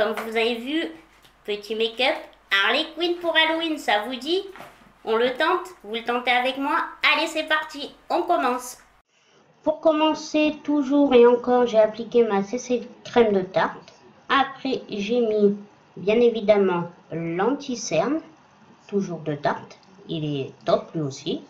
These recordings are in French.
comme vous avez vu, petit make-up Harley Quinn pour Halloween, ça vous dit? On le tente? Vous le tentez avec moi? Allez, c'est parti, on commence. Pour commencer, toujours et encore, j'ai appliqué ma CC crème de tarte. Après, j'ai mis, bien évidemment, l'anti-cerne, toujours de tarte. Il est top, lui aussi.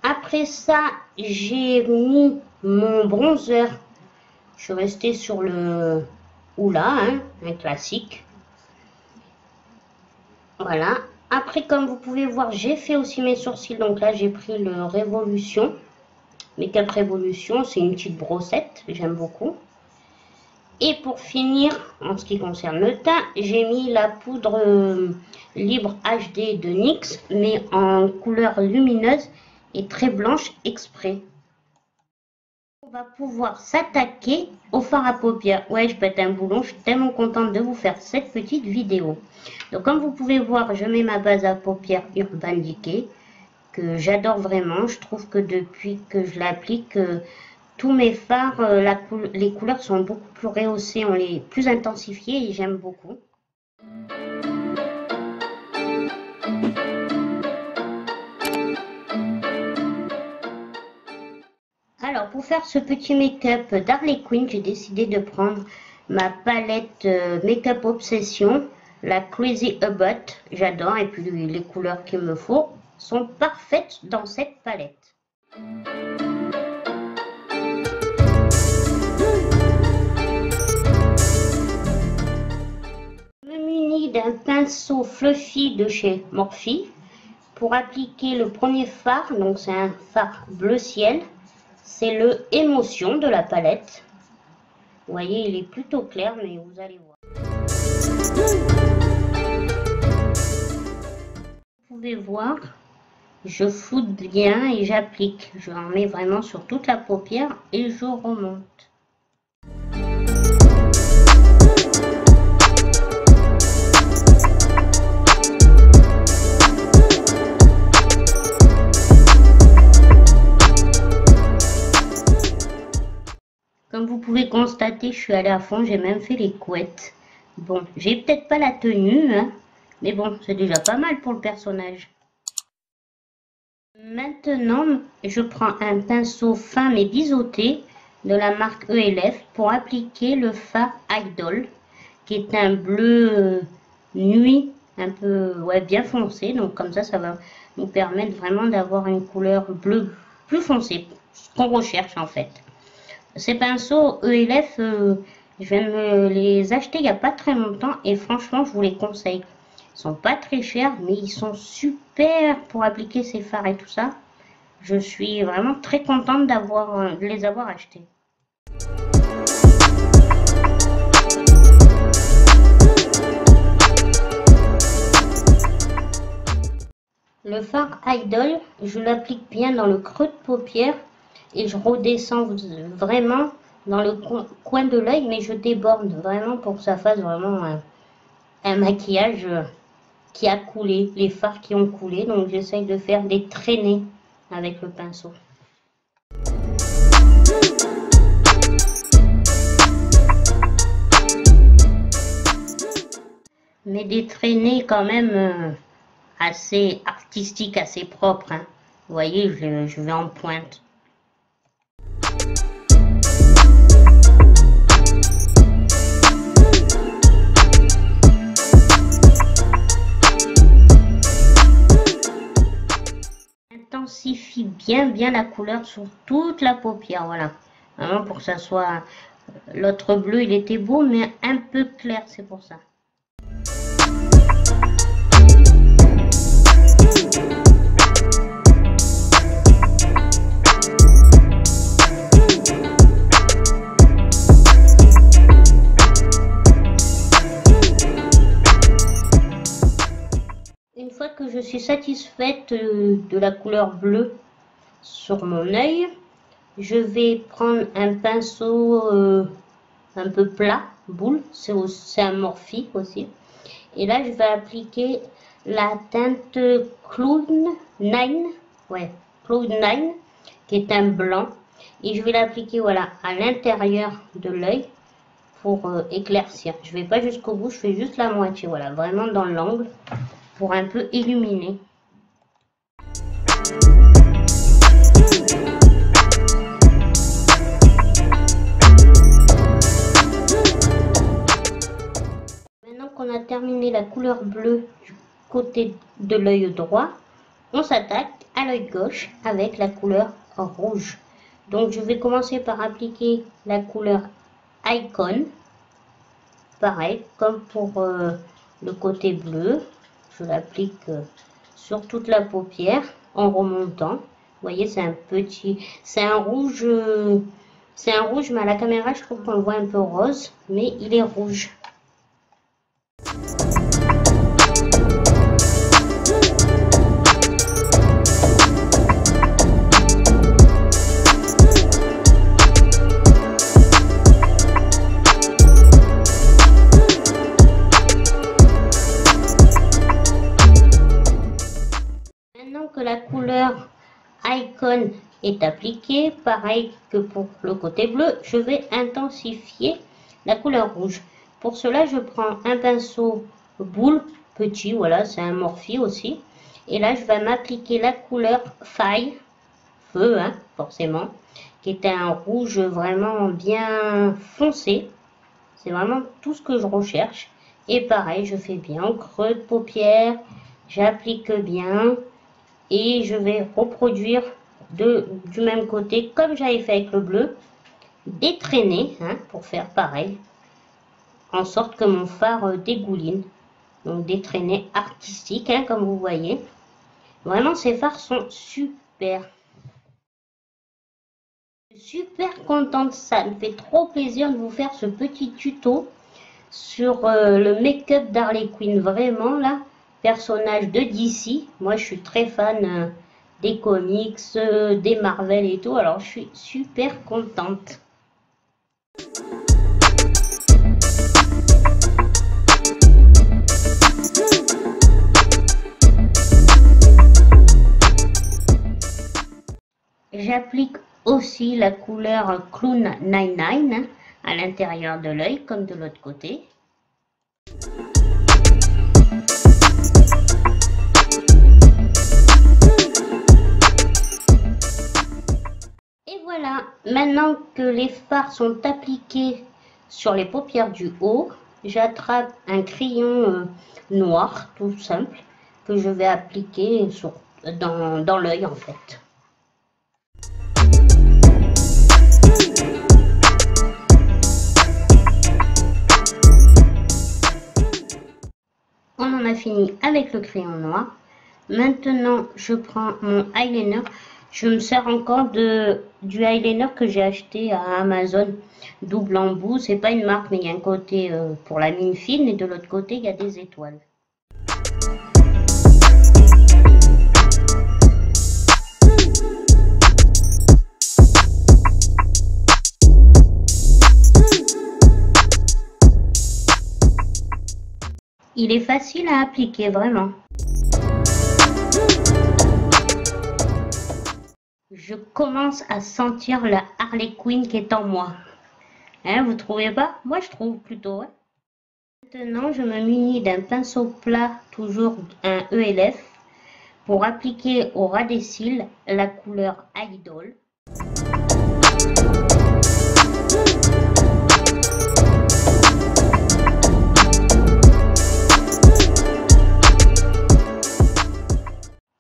Après ça, j'ai mis mon bronzer. Je suis restée sur le Hoola, hein, un classique. Voilà. Après, comme vous pouvez voir, j'ai fait aussi mes sourcils. Donc là, j'ai pris le Révolution. Make-up Révolution, c'est une petite brossette. J'aime beaucoup. Et pour finir, en ce qui concerne le teint, j'ai mis la poudre Libre HD de NYX, mais en couleur lumineuse et très blanche exprès. On va pouvoir s'attaquer au fard à paupières. Ouais, je pète un boulon, je suis tellement contente de vous faire cette petite vidéo. Donc comme vous pouvez voir, je mets ma base à paupières Urban Decay, que j'adore vraiment. Je trouve que depuis que je l'applique, tous mes fards, les couleurs sont beaucoup plus rehaussées, on les plus intensifiées et j'aime beaucoup. Alors pour faire ce petit make-up d'Harley Quinn, j'ai décidé de prendre ma palette Make-up Obsession, la Crazy About. J'adore, et puis les couleurs qu'il me faut sont parfaites dans cette palette. D'un pinceau fluffy de chez Morphe pour appliquer le premier fard. Donc c'est un fard bleu ciel, c'est le Émotion de la palette. Vous voyez, il est plutôt clair, mais vous allez voir. Vous pouvez voir, je floute bien et j'applique. Je en mets vraiment sur toute la paupière et je remonte. Comme vous pouvez constater, je suis allée à fond, j'ai même fait les couettes. Bon, j'ai peut-être pas la tenue, hein, mais bon, c'est déjà pas mal pour le personnage. Maintenant, je prends un pinceau fin mais biseauté de la marque ELF pour appliquer le fard Idol, qui est un bleu nuit, un peu bien foncé. Donc comme ça va nous permettre vraiment d'avoir une couleur bleue plus foncée, ce qu'on recherche en fait. Ces pinceaux ELF, je vais me les acheter il n'y a pas très longtemps et franchement, je vous les conseille. Ils sont pas très chers, mais ils sont super pour appliquer ces fards et tout ça. Je suis vraiment très contente de les avoir achetés. Le fard Idol, je l'applique bien dans le creux de paupière. Et je redescends vraiment dans le coin de l'œil, mais je déborde vraiment pour que ça fasse vraiment un maquillage qui a coulé, les fards qui ont coulé. Donc j'essaye de faire des traînées avec le pinceau. Mais des traînées quand même assez artistiques, assez propres. Hein. Vous voyez, je vais en pointe. Intensifie bien la couleur sur toute la paupière, voilà, vraiment pour que ça soit, l'autre bleu il était beau mais un peu clair, c'est pour ça. Une fois que je suis satisfaite de la couleur bleue sur mon œil, je vais prendre un pinceau un peu plat, boule, c'est un Morphe aussi. Et là, je vais appliquer la teinte Cloud 9, Cloud 9, qui est un blanc. Et je vais l'appliquer, voilà, à l'intérieur de l'œil pour éclaircir. Je vais pas jusqu'au bout, je fais juste la moitié, voilà, vraiment dans l'angle pour un peu illuminer. Maintenant qu'on a terminé la couleur bleue du côté de l'œil droit, on s'attaque à l'œil gauche avec la couleur rouge. Donc je vais commencer par appliquer la couleur Icon. Pareil, comme pour le côté bleu, je l'applique sur toute la paupière en remontant. Vous voyez, c'est un petit, c'est un rouge, mais à la caméra, je trouve qu'on le voit un peu rose, mais il est rouge. Maintenant que la couleur Icon est appliquée, pareil que pour le côté bleu, je vais intensifier la couleur rouge. Pour cela, je prends un pinceau boule petit, voilà, c'est un Morphe aussi. Et là, je vais m'appliquer la couleur Fire, feu, hein, forcément, qui est un rouge vraiment bien foncé. C'est vraiment tout ce que je recherche. Et pareil, je fais bien au creux de paupière, j'applique bien. Et je vais reproduire du même côté comme j'avais fait avec le bleu, détraîner, hein, pour faire pareil, en sorte que mon fard dégouline. Donc détraîner artistique, hein, comme vous voyez. Vraiment, ces fards sont super. Je suis super contente, ça me fait trop plaisir de vous faire ce petit tuto sur le make-up d'Harley Quinn. Vraiment là, personnage de DC. Moi, je suis très fan des comics, des Marvel et tout. Alors, je suis super contente. J'applique aussi la couleur Clown 99 à l'intérieur de l'œil, comme de l'autre côté. Voilà, maintenant que les fards sont appliqués sur les paupières du haut, j'attrape un crayon noir, tout simple, que je vais appliquer dans l'œil en fait. On en a fini avec le crayon noir. Maintenant, je prends mon eyeliner. Je me sers encore du eyeliner que j'ai acheté à Amazon, double embout. C'est pas une marque, mais il y a un côté pour la mine fine et de l'autre côté, il y a des étoiles. Il est facile à appliquer, vraiment. Je commence à sentir la Harley Quinn qui est en moi. Hein, vous trouvez pas? Moi, je trouve plutôt. Ouais. Maintenant, je me munis d'un pinceau plat, toujours un ELF, pour appliquer au ras des cils la couleur Idol.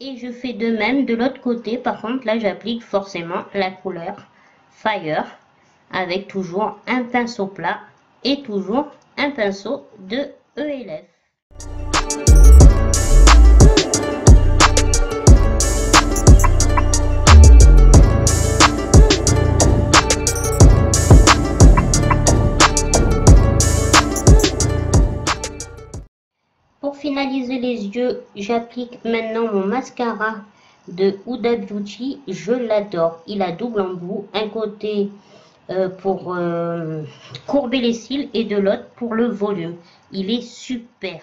Et je fais de même de l'autre côté. Par contre, là, j'applique forcément la couleur Fire avec toujours un pinceau plat et toujours un pinceau de ELF. Pour finaliser les yeux, j'applique maintenant mon mascara de Huda Beauty. Je l'adore. Il a double embout. Un côté pour courber les cils et de l'autre pour le volume. Il est super.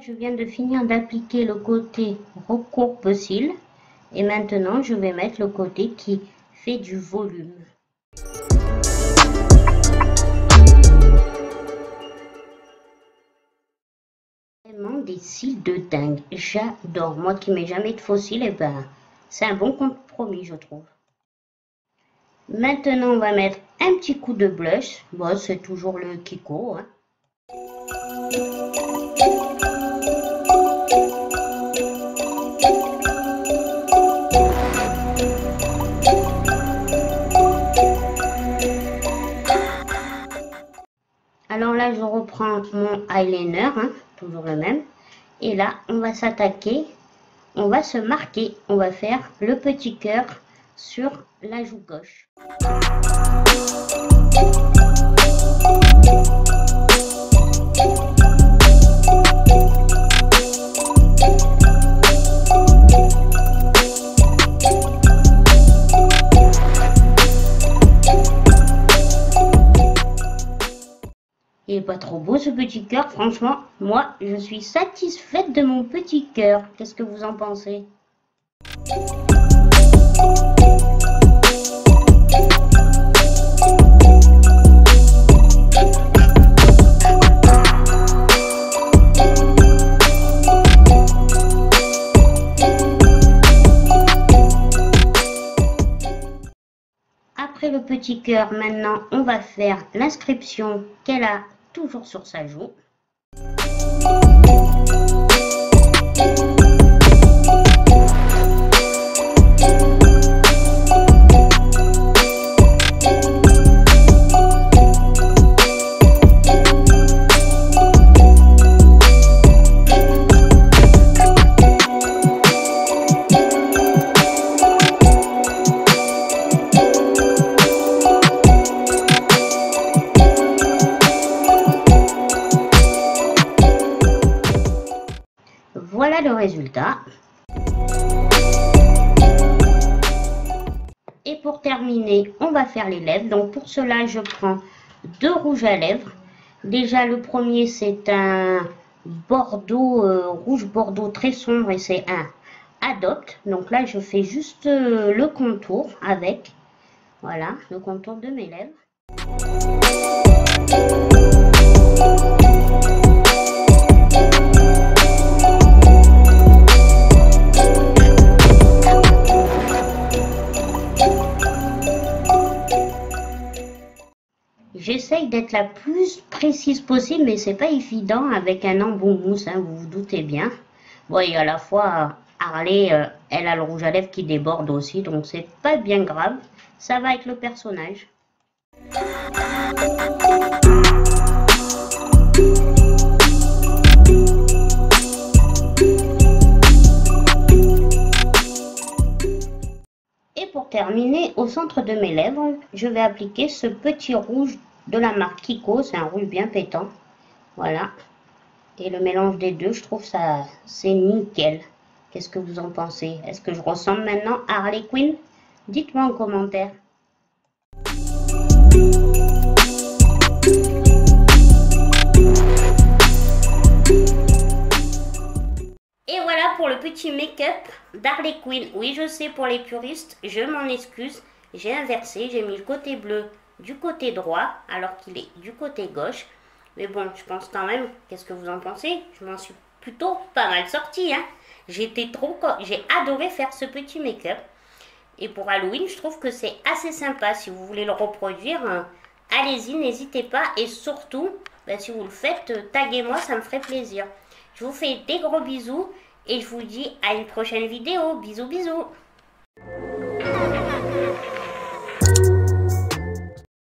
je viens de finir d'appliquer le côté recourbe-cils. Et maintenant, je vais mettre le côté qui fait du volume. Vraiment des cils de dingue. J'adore. Moi qui mets jamais de faux cils, et ben, c'est un bon compromis, je trouve. Maintenant, on va mettre un petit coup de blush. Bon, c'est toujours le Kiko, hein. Alors là, je reprends mon eyeliner, hein, toujours le même. Et là, on va s'attaquer, on va se marquer, on va faire le petit cœur sur la joue gauche. Il est pas trop beau ce petit cœur, franchement, moi je suis satisfaite de mon petit cœur. Qu'est-ce que vous en pensez? Après le petit cœur, maintenant on va faire l'inscription qu'elle a toujours sur sa joue. Voilà le résultat. Et pour terminer, on va faire les lèvres. Donc pour cela, je prends 2 rouges à lèvres. Déjà, le premier, c'est un bordeaux, rouge bordeaux très sombre et c'est un Adopt. Donc là, je fais juste le contour avec, voilà, le contour de mes lèvres. J'essaye d'être la plus précise possible, mais c'est pas évident avec un embout mousse, hein, vous vous doutez bien. Bon, et à la fois, Harley, elle a le rouge à lèvres qui déborde aussi, donc c'est pas bien grave. Ça va avec le personnage. Et pour terminer, au centre de mes lèvres, je vais appliquer ce petit rouge de la marque Kiko, c'est un rouge bien pétant, voilà, et le mélange des deux, je trouve ça, c'est nickel. Qu'est-ce que vous en pensez? Est-ce que je ressemble maintenant à Harley Quinn? Dites-moi en commentaire. Et voilà pour le petit make-up d'Harley Quinn. Oui, je sais, pour les puristes, je m'en excuse, j'ai inversé, j'ai mis le côté bleu du côté droit alors qu'il est du côté gauche, mais bon, je pense quand même, qu'est-ce que vous en pensez? Je m'en suis plutôt pas mal sortie, hein. J'ai adoré faire ce petit make-up, et pour Halloween je trouve que c'est assez sympa. Si vous voulez le reproduire, allez-y, n'hésitez pas, et surtout si vous le faites, taguez-moi, ça me ferait plaisir. Je vous fais des gros bisous et je vous dis à une prochaine vidéo. Bisous bisous.